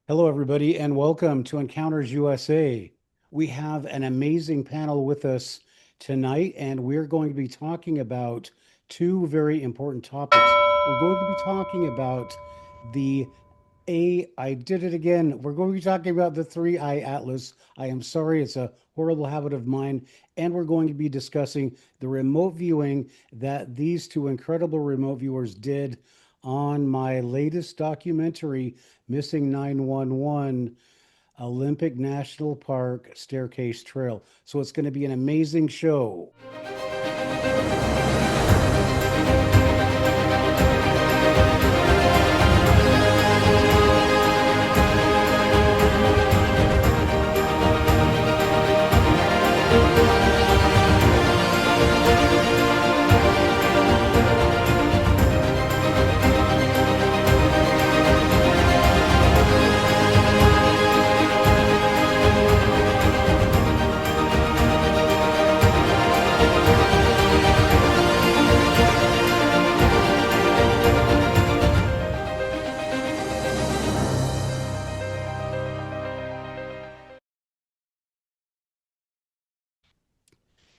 Hello, everybody, and welcome to Encounters USA. We have an amazing panel with us tonight, and we're going to be talking about two very important topics. We're going to be talking about the I did it again. We're going to be talking about the three eye atlas. I am sorry, it's a horrible habit of mine. And we're going to be discussing the remote viewing that these two incredible remote viewers did on my latest documentary, Missing 911 Olympic National Park Staircase Trail. So it's going to be an amazing show.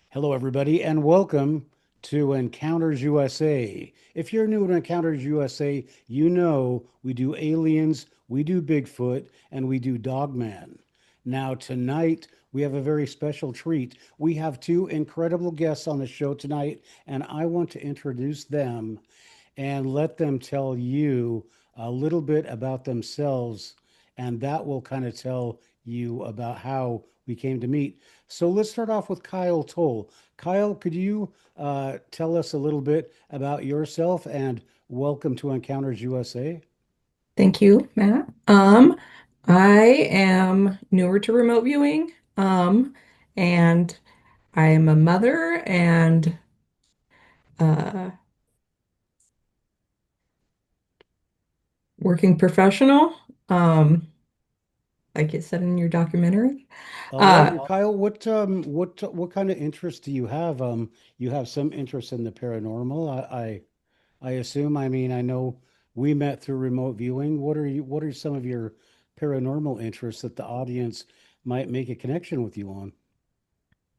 Hello, everybody, and welcome to Encounters USA. If you're new to Encounters USA, you know we do aliens, we do Bigfoot, and we do Dogman. Now, tonight, we have a very special treat. We have two incredible guests on the show tonight, and I want to introduce them and let them tell you a little bit about themselves, and that will kind of tell you about how we came to meet. So let's start off with Kyle Tole. Kyle, could you tell us a little bit about yourself and welcome to Encounters USA? Thank you, Matt. I am newer to remote viewing, and I am a mother and uh, working professional, like it said in your documentary. All right, Uh, well, Kyle, what kind of interest do you have? You have some interest in the paranormal, I assume. I mean, I know we met through remote viewing. What are some of your paranormal interests that the audience might make a connection with you on?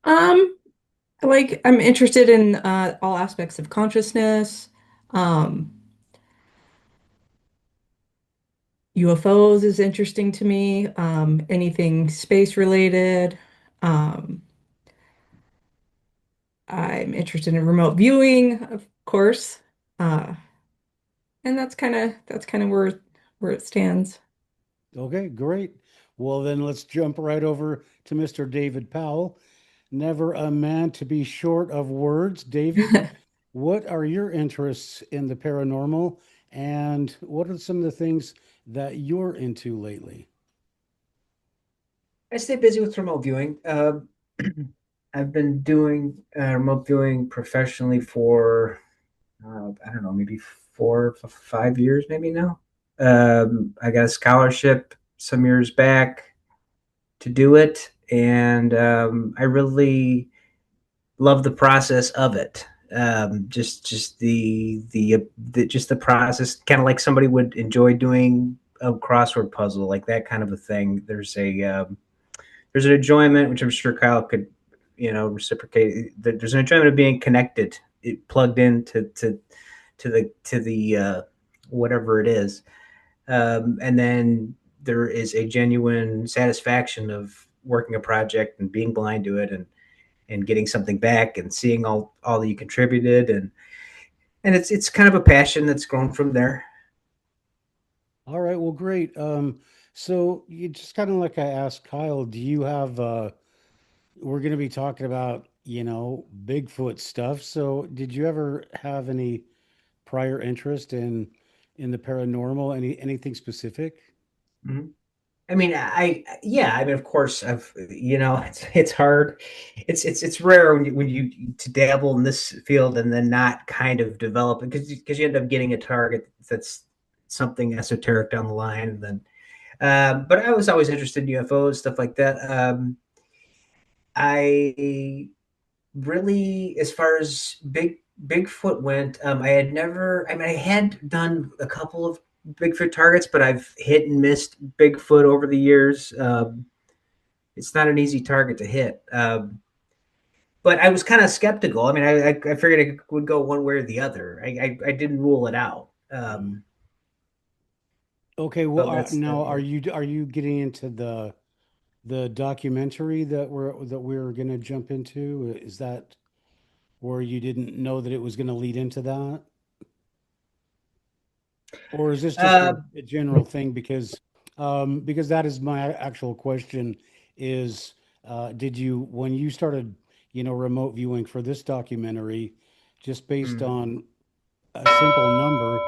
um, I'm interested in all aspects of consciousness. Um, UFOs is interesting to me. Anything space related. Um, I'm interested in remote viewing, of course. Uh, and that's kind of where it stands. Okay, great. Well, then let's jump right over to Mr. David Powell. Never a man to be short of words. David, what are your interests in the paranormal, and what are some of the things that you're into lately? I stay busy with remote viewing. I've been doing remote viewing professionally for I don't know, maybe 5 years, maybe now. I got a scholarship some years back to do it, and I really love the process of it. Just just the process, kind of like somebody would enjoy doing a crossword puzzle, like that kind of a thing. There's an enjoyment, which I'm sure Kyle could, reciprocate. There's an enjoyment of being connected, plugged in to the whatever it is, and then there is a genuine satisfaction of working a project and being blind to it and getting something back and seeing all that you contributed, and it's kind of a passion that's grown from there. All right, well, great. So you just kind of like I asked Kyle, do you have we're going to be talking about, Bigfoot stuff. So did you ever have any prior interest in the paranormal, anything specific? Mhm. I mean, yeah. I mean, of course, it's hard. It's rare when you to dabble in this field and then not kind of develop it because you end up getting a target that's something esoteric down the line. And then, but I was always interested in UFOs, stuff like that. I really, as far as Bigfoot went, I had never. I mean, I had done a couple of Bigfoot targets, but I've hit and missed Bigfoot over the years. It's not an easy target to hit. But I was kind of skeptical. I mean, I figured it would go one way or the other. I didn't rule it out. Mm. Okay, well, So that's now yeah. are you getting into the documentary that we're gonna jump into? Is that where you didn't know that it was gonna lead into that? Or is this just Uh, a general thing? Because that is my actual question is, did you, when you started, remote viewing for this documentary, just based hmm. on a simple number,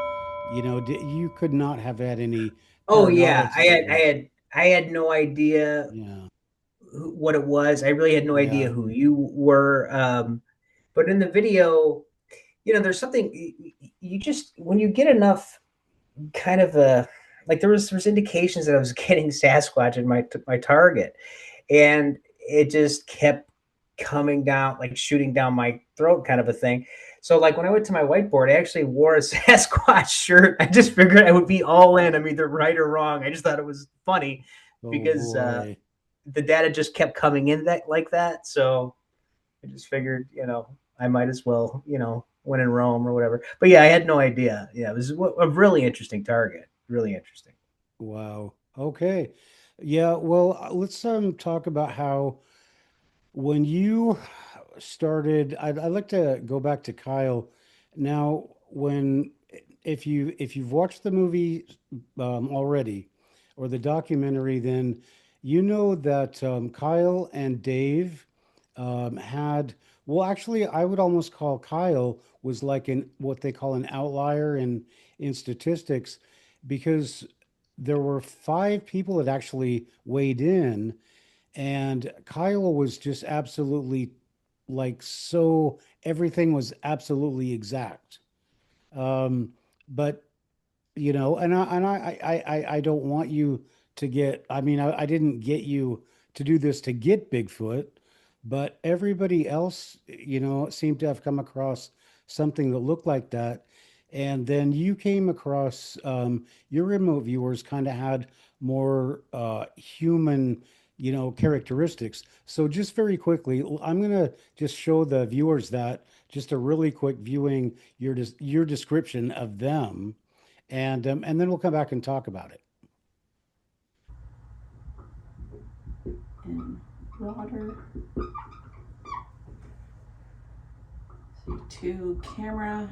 you could not have had any Oh prior yeah, knowledge that it was, I had no idea yeah, what it was. I really had no idea yeah. who you were. But in the video, there's something you just when you get enough kind of like there was indications that I was getting Sasquatch in my target, and it just kept coming down, like shooting down my throat, kind of a thing. So like when I went to my whiteboard, I actually wore a Sasquatch shirt. I just figured I would be all in. I'm either right or wrong. I just thought it was funny Oh because boy. the data just kept coming in that like that. So I just figured, I might as well, when in Rome or whatever. But yeah, I had no idea. Yeah, it was a really interesting target. Really interesting. Wow. Okay. Yeah, well, let's talk about how when you started, I'd like to go back to Kyle. Now, when if you've watched the movie already or the documentary, then you know that Kyle and Dave had, well, actually, I would almost call Kyle was like an what they call an outlier in statistics because there were five people that actually weighed in, and Kyle was just absolutely like so everything was absolutely exact. But and I don't want you to get, I mean, I didn't get you to do this to get Bigfoot, but everybody else, seemed to have come across something that looked like that. And then you came across, your remote viewers kind of had more human, characteristics. So just very quickly, I'm going to just show the viewers that just a really quick viewing your description of them, and then we'll come back and talk about it. In water. See two camera.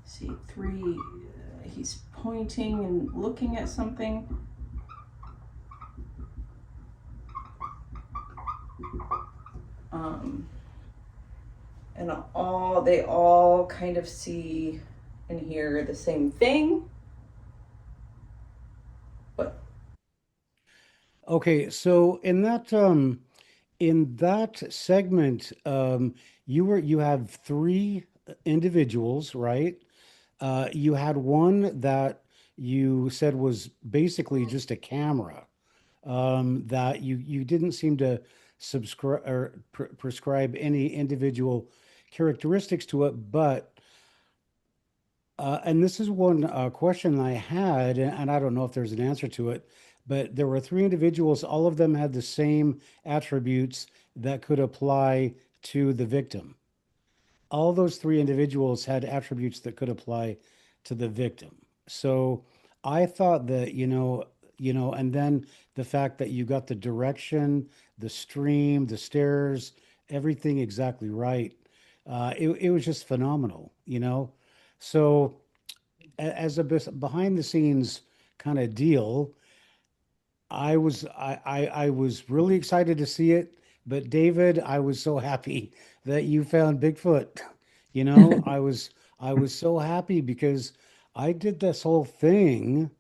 See three. He's pointing and looking at something. Um, and they all kind of see and hear the same thing. But Okay, so in that segment, you have three individuals, right? You had one that you said was basically just a camera, that you didn't seem to subscribe or prescribe any individual characteristics to it, but and this is one question I had, and I don't know if there's an answer to it, but there were three individuals. All of them had the same attributes that could apply to the victim. All those three individuals had attributes that could apply to the victim. So I thought that, and then the fact that you got the direction, the stream, the stairs, everything exactly right. It was just phenomenal. So as a behind the scenes kind of deal, I was really excited to see it, but David, I was so happy that you found Bigfoot. I was so happy because I did this whole thing,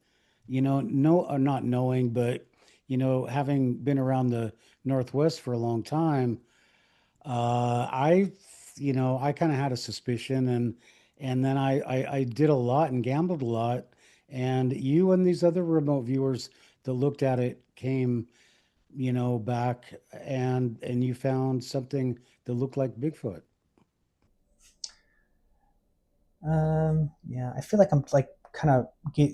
no, not knowing, but having been around the Northwest for a long time, I kind of had a suspicion, and then I did a lot and gambled a lot, and you and these other remote viewers that looked at it came, back, and you found something that looked like Bigfoot. Yeah, I feel like I'm like kind of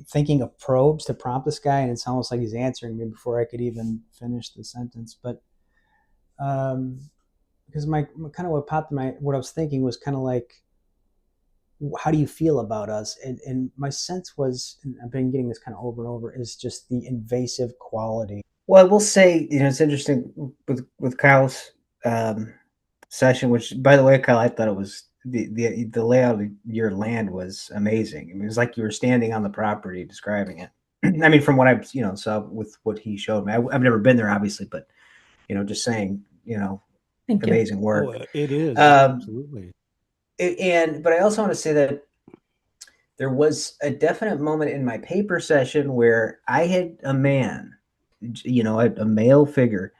thinking of probes to prompt this guy, and it's almost like he's answering me before I could even finish the sentence. But um, because my kind of what popped in my what I was thinking was kind of like, how do you feel about us? And my sense was, and I've been getting this kind of over and over, is just the invasive quality. Well, I will say, it's interesting with Kyle's um, session. Which, by the way, Kyle, I thought it was the layout of your land was amazing. I mean, it was like you were standing on the property describing it. I mean, from what I saw with what he showed me, I've never been there, obviously, but just saying, Thank you. amazing Oh, work. it is. Um, Absolutely. but I also want to say that there was a definite moment in my paper session where I had a man, a male figure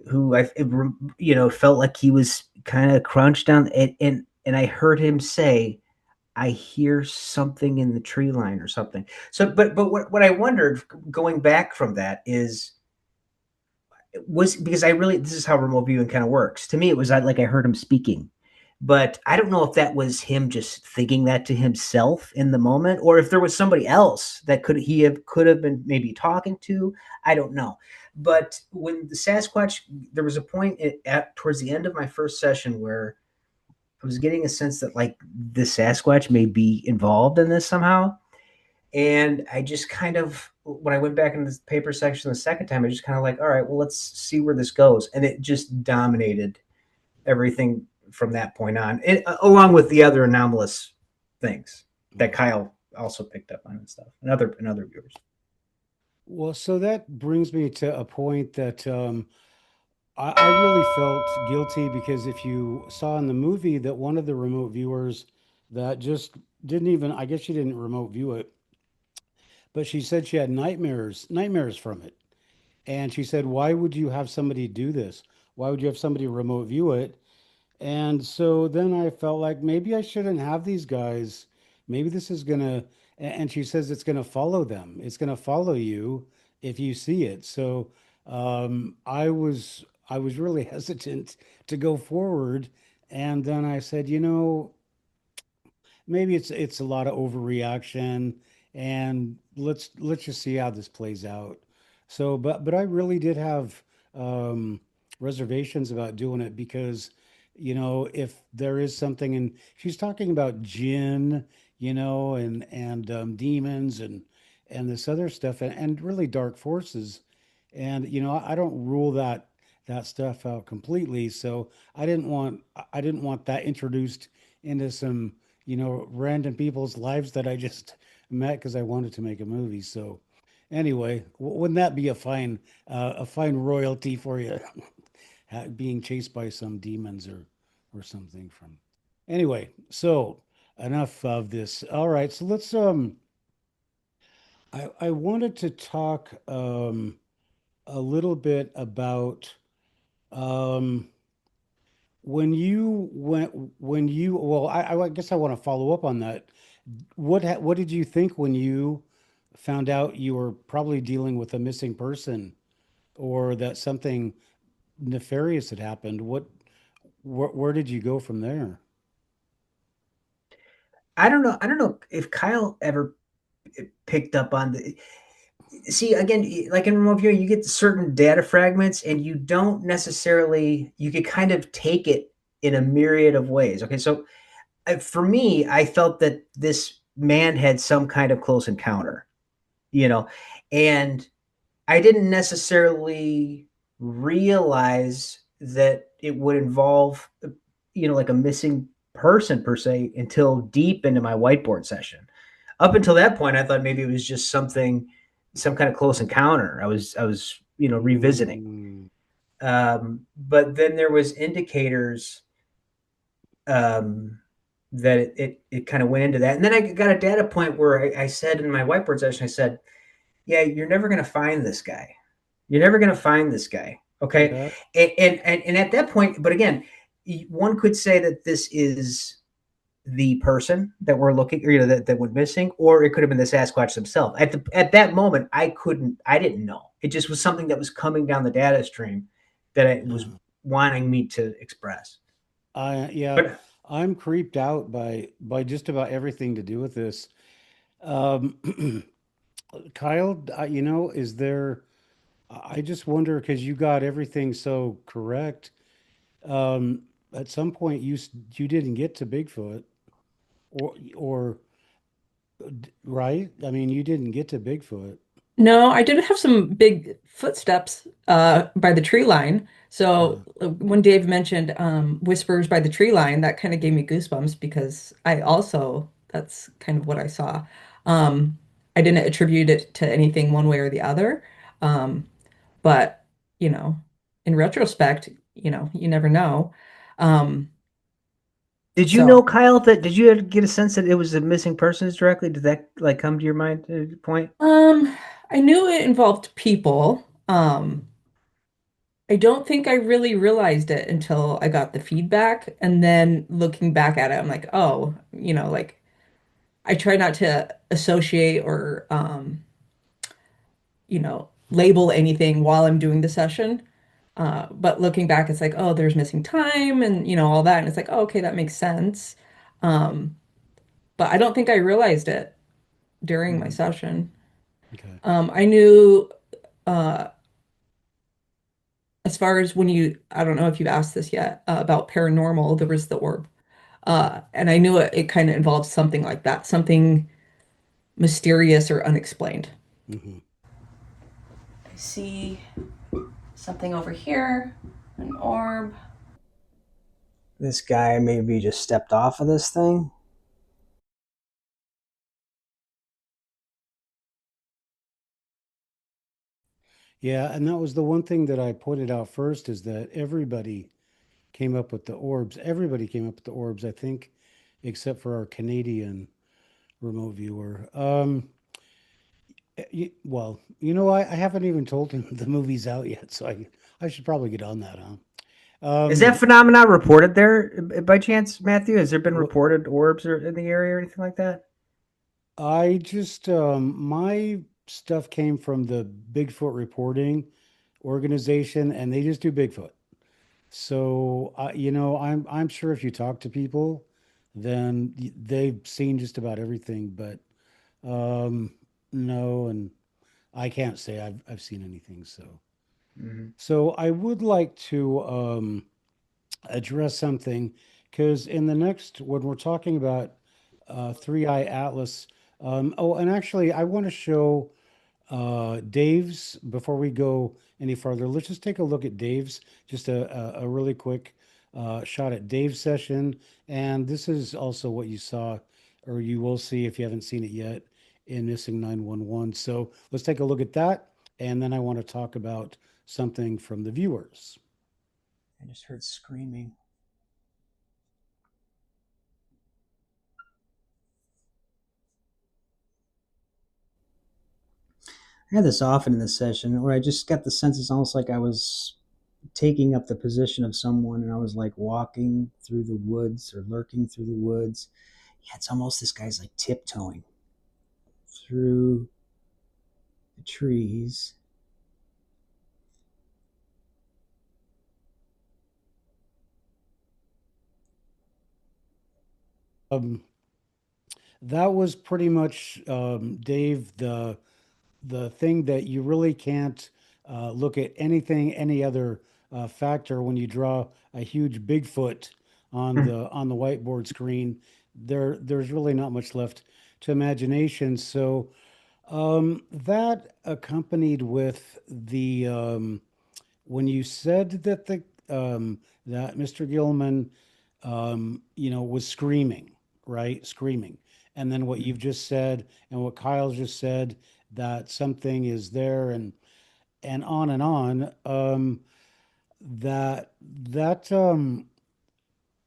who felt like he was kind of crunched down, and I heard him say, "I hear something in the tree line or something." So, but what I wondered going back from that was because this is how remote viewing kind of works. To me, it was like I heard him speaking, but I don't know if that was him just thinking that to himself in the moment, or if there was somebody else that could have been maybe talking to. I don't know. But when the Sasquatch, there was a point towards the end of my first session where I was getting a sense that like the Sasquatch may be involved in this somehow. And I just kind of, when I went back into the paper section the second time, I just kind of like, all right, well, let's see where this goes. And it just dominated everything from that point on, along with the other anomalous things that Kyle also picked up on and stuff, and other viewers. Well, so that brings me to a point that I really felt guilty because if you saw in the movie that one of the remote viewers that just didn't even, I guess she didn't remote view it, but she said she had nightmares from it. And she said, why would you have somebody do this? Why would you have somebody remote view it? And so then I felt like maybe I shouldn't have these guys. Maybe this is gonna, and she says it's gonna follow them. It's gonna follow you if you see it. So I was really hesitant to go forward, and then I said, maybe it's a lot of overreaction, and let's just see how this plays out. So but I really did have um reservations about doing it because if there is something, and she's talking about jinn, and demons and this other stuff, and really dark forces, and I don't rule that stuff out completely. So I didn't want that introduced into some random people's lives that I just met because I wanted to make a movie. So anyway, wouldn't that be a fine royalty for you, being chased by some demons or something from? Anyway, so enough of this. All right, so let's I wanted to talk a little bit about um well, I guess I want to follow up on that. What did you think when you found out you were probably dealing with a missing person, or that something nefarious had happened? Where did you go from there? I don't know. I don't know if Kyle ever picked up on the. See, again, like in remote viewing, you get certain data fragments, and you don't necessarily. You could kind of take it in a myriad of ways. Okay, so for me, I felt that this man had some kind of close encounter, you know, and I didn't necessarily realize that it would involve, like a missing person per se until deep into my whiteboard session. Up until that point, I thought maybe it was just some kind of close encounter. I was, revisiting. Mm, But then there was indicators um, that it kind of went into that. And then I got a data point where I said in my whiteboard session, I said, yeah, you're never going to find this guy. You're never going to find this guy. Okay. yeah. And at that point, but again, one could say that this is the person that we're looking, or that went missing, or it could have been the Sasquatch himself. At that moment, I didn't know. It just was something that was coming down the data stream that it was Yeah. wanting me to express. Yeah. But I'm creeped out by just about everything to do with this. Um, Kyle, is there? I just wonder because you got everything so correct. At some point, you didn't get to Bigfoot, or right? I mean, you didn't get to Bigfoot. No, I did have some big footsteps by the tree line. So Uh, when Dave mentioned whispers by the tree line, that kind of gave me goosebumps because that's kind of what I saw. Um, I didn't attribute it to anything one way or the other. Um, but, you know, in retrospect, you never know. Um, Did you know, so Kyle, that did you get a sense that it was a missing persons directly? Did that like come to your mind at a point? um, I knew it involved people. I don't think I really realized it until I got the feedback. And then looking back at it, I'm like, oh, like I try not to associate or, label anything while I'm doing the session. But looking back, it's like, oh, there's missing time and, all that. And it's like, oh, okay, that makes sense. Um, but I don't think I realized it during my Mhm. session. okay. I knew, uh, as far as I don't know if you've asked this yet, about paranormal, there was the orb. And I knew it kind of involved something like that, something mysterious or unexplained. Hmm. I see something over here, an orb. This guy maybe just stepped off of this thing. Yeah, and that was the one thing that I pointed out first is that everybody came up with the orbs. Everybody came up with the orbs, I think, except for our Canadian remote viewer. Well, I haven't even told him the movie's out yet, so I should probably get on that, huh? Is that Um, phenomenon reported there by chance, Matthew? Has there been wh- reported orbs or in the area or anything like that? I just my stuff came from the Bigfoot reporting organization, and they just do Bigfoot. So, I'm sure if you talk to people, then they've seen just about everything. But um, no, and I can't say I've seen anything. Hmm. So I would like to address something because in the next when we're talking about Three Eye Atlas. Oh, and actually, I want to show Dave's, before we go any farther, let's just take a look at Dave's, just a really quick shot at Dave's session. And this is also what you saw, or you will see if you haven't seen it yet, in Missing 911. So let's take a look at that. And then I want to talk about something from the viewers. I just heard screaming. I had this often in the session where I just got the sense it's almost like I was taking up the position of someone and I was like walking through the woods or lurking through the woods. Yeah, it's almost this guy's like tiptoeing through the trees. Um, that was pretty much, Dave, the thing that you really can't look at any other factor when you draw a huge Bigfoot on the whiteboard screen. There's really not much left to imagination. So that accompanied with the when you said that the that Mr. Gilman was screaming, right? Screaming. And then what you've just said and what Kyle's just said, that something is there and on and on. That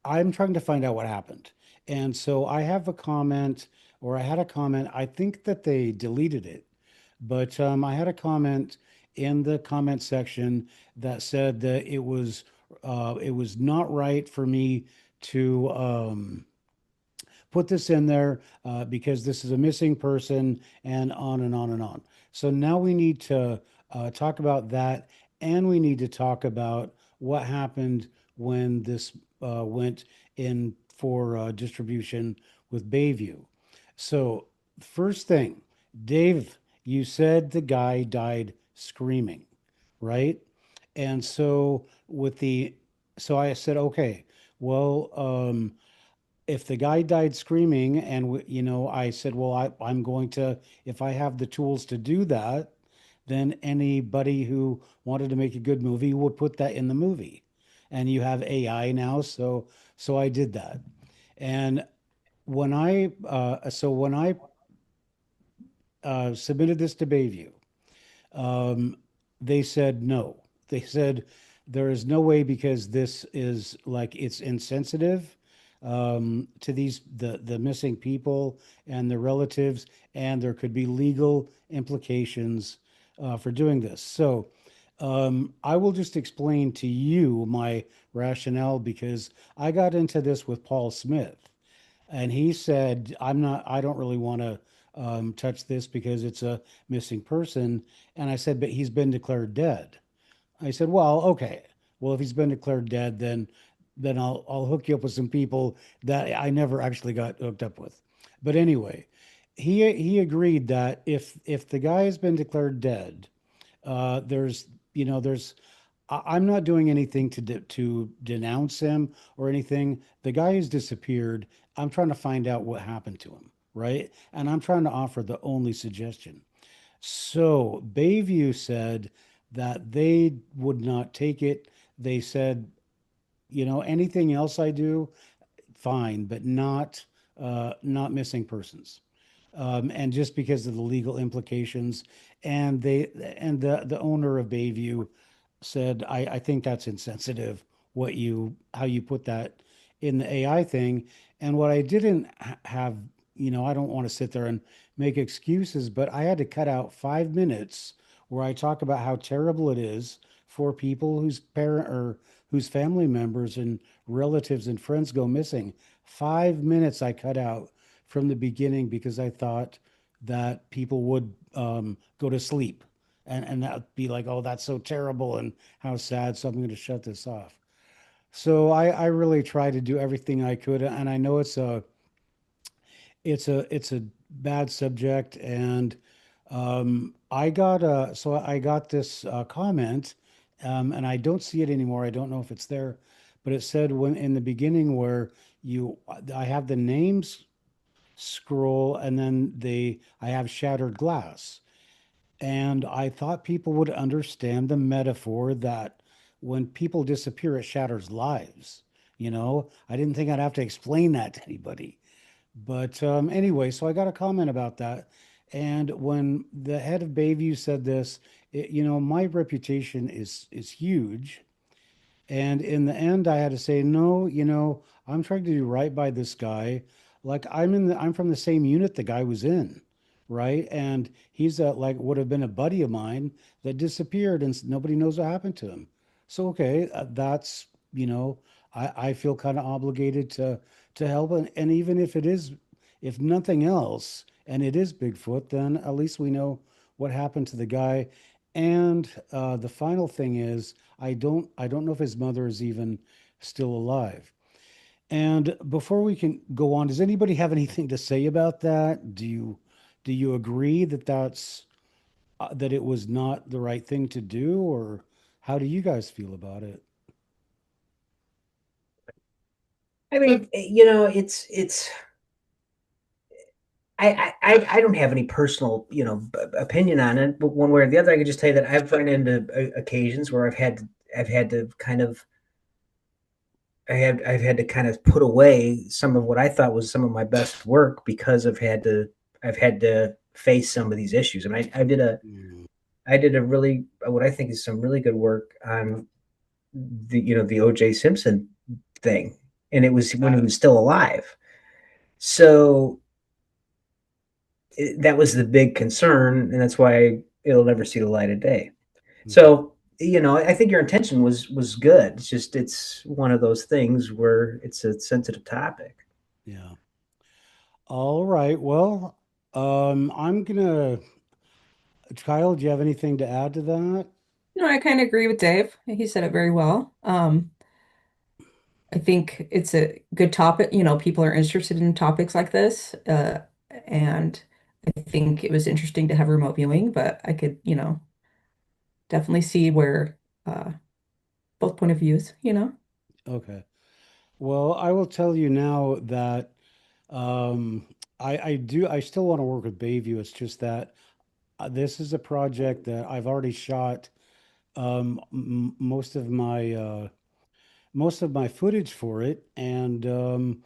I'm trying to find out what happened. And so I have a comment, or I had a comment. I think that they deleted it, but I had a comment in the comment section that said that it was not right for me to put this in there because this is a missing person, and on and on and on. So now we need to talk about that, and we need to talk about what happened when this went in for distribution with Bayview. So, first thing, Dave, you said the guy died screaming, right? And so so I said, okay, well, if the guy died screaming, and I said, well, I'm going to, if I have the tools to do that, then anybody who wanted to make a good movie would put that in the movie. And you have AI now, so I did that. And when I submitted this to Bayview, um, they said no. They said there is no way because this is like it's insensitive to the missing people and their relatives, and there could be legal implications for doing this. So I will just explain to you my rationale because I got into this with Paul Smith. And he said, I don't really want to touch this because it's a missing person. And I said, but he's been declared dead. I said, well, okay. Well, if he's been declared dead, then I'll hook you up with some people that I never actually got hooked up with. But anyway, he agreed that if the guy has been declared dead, there's there's I'm not doing anything to denounce him or anything. The guy who's disappeared, I'm trying to find out what happened to him, right? And I'm trying to offer the only suggestion. So Bayview said that they would not take it. They said, anything else I do, fine, but not missing persons. And just because of the legal implications, and the owner of Bayview said, I think that's insensitive how you put that in the AI thing. And what I didn't have, I don't want to sit there and make excuses, but I had to cut out 5 minutes where I talk about how terrible it is for people whose parent or whose family members and relatives and friends go missing. 5 minutes I cut out from the beginning because I thought that people would go to sleep and that would be like, oh, that's so terrible and how sad. So I'm going to shut this off. So I really tried to do everything I could, and I know it's a bad subject, and I got this comment, and I don't see it anymore. I don't know if it's there, but it said when in the beginning where I have the names scroll, and then I have shattered glass. And I thought people would understand the metaphor that when people disappear, it shatters lives. I didn't think I'd have to explain that to anybody. But anyway, so I got a comment about that. And when the head of Bayview said this, my reputation is huge. And in the end, I had to say, no, I'm trying to do right by this guy. Like I'm from the same unit the guy was in, right? And he's like would have been a buddy of mine that disappeared, and nobody knows what happened to him. So okay, that's I feel kind of obligated to help, and even if it is, if nothing else, and it is Bigfoot, then at least we know what happened to the guy. And the final thing is, I don't know if his mother is even still alive. And before we can go on, does anybody have anything to say about that? Do you agree that that it was not the right thing to do, or how do you guys feel about it? I mean, it's I don't have any personal, opinion on it, but one way or the other, I can just tell you that I've run into occasions where I've had to kind of I've had to kind of put away some of what I thought was some of my best work because I've had to face some of these issues. And Mm, I did a really what I think is some really good work on the OJ Simpson thing, and it was when he was still alive. So that was the big concern, and that's why it'll never see the light of day. okay. So I think your intention was good. It's one of those things where it's a sensitive topic. Yeah. All right. Well, I'm gonna. Kyle, do you have anything to add to that? I kind of agree with Dave. He said it very well. I think it's a good topic. People are interested in topics like this. And I think it was interesting to have remote viewing, but I could, definitely see where both point of views. Okay. Well, I will tell you now that um, I still want to work with Bayview. It's just that this is a project that I've already shot most of my footage for it, and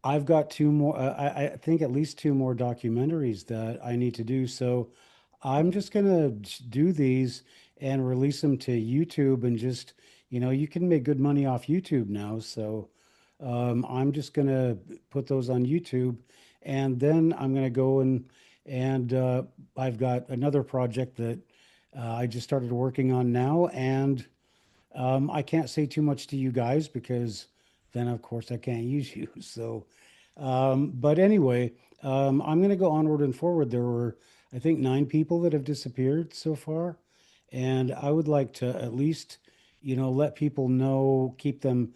I've got two more. I think at least two more documentaries that I need to do. So I'm just gonna do these and release them to YouTube, and just, you can make good money off YouTube now. So I'm just gonna put those on YouTube, and then I'm gonna go and I've got another project that I just started working on now, and I can't say too much to you guys because then, of course, I can't use you. So, but anyway, I'm going to go onward and forward. There were, I think, 9 people that have disappeared so far, and I would like to at least, let people know, keep them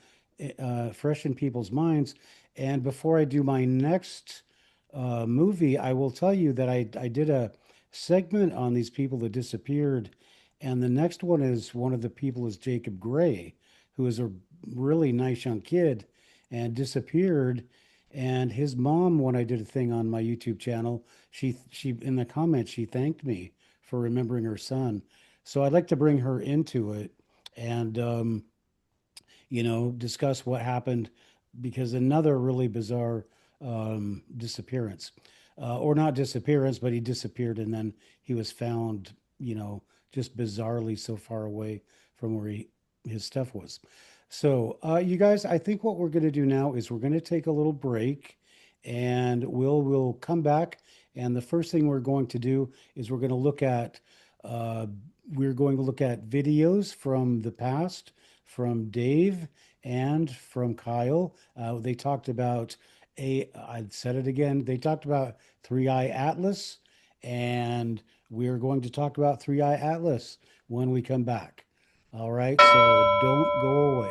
fresh in people's minds. And before I do my next movie, I will tell you that I did a segment on these people that disappeared, and the next one is one of the people is Jacob Gray, who is a really nice young kid and disappeared. And his mom, when I did a thing on my YouTube channel, she in the comments she thanked me for remembering her son. So I'd like to bring her into it and discuss what happened, because another really bizarre disappearance, or not disappearance, but he disappeared and then he was found, just bizarrely so far away from where his stuff was. So, you guys, I think what we're going to do now is we're going to take a little break, and we'll come back. And the first thing we're going to do is uh, we're going to look at videos from the past, from Dave and from Kyle. They talked about I said it again. They talked about Three Eye Atlas, and we're going to talk about Three Eye Atlas when we come back. All right, so don't go away.